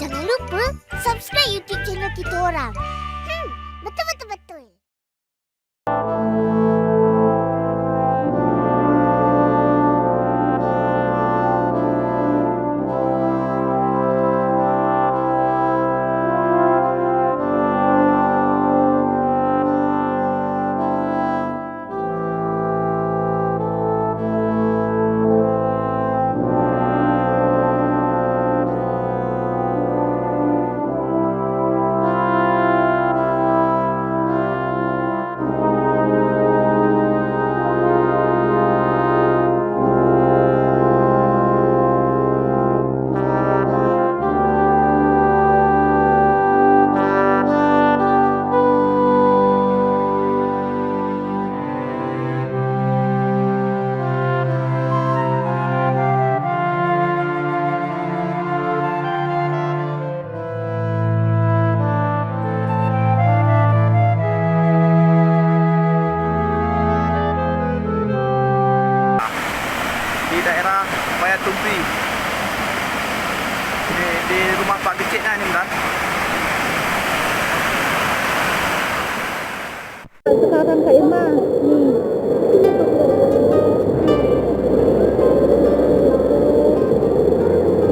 Jangan lupa subscribe YouTube channel kita orang. Betul. Di daerah Bayan Tumpi. Di rumah Pak Kecik ni Bang. Sekarang Kak Irma nih.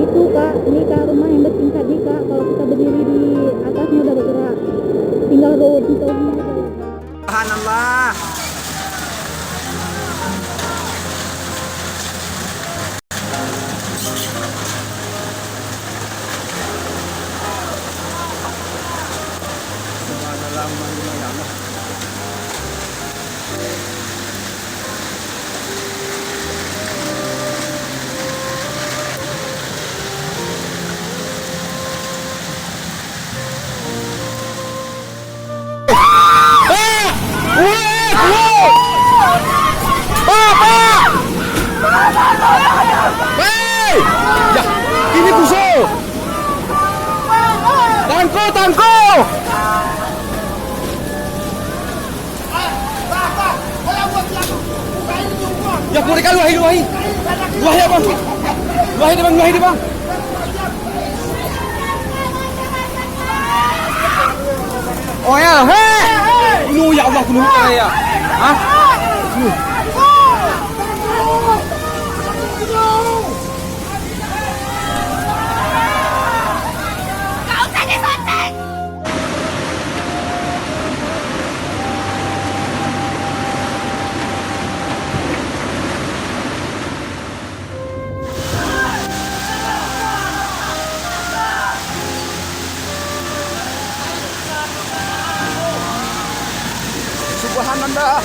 Itu Kak, ini Kak rumah yang bersih tadi Kak. Kalau kita berdiri di atasnya udah bergerak. Tinggal road di bawahnya. Subhanallah. Hei! Ya, ini busuk. Tangko. Ya, mereka luahi. Luahi apa? Luahi dia bang. Oh ya, hei! Ya Allah, kuno ya. Hah? Subhanallah.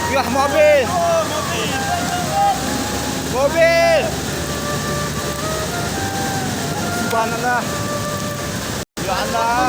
Ya, mobil. Subhanallah. Ya Allah.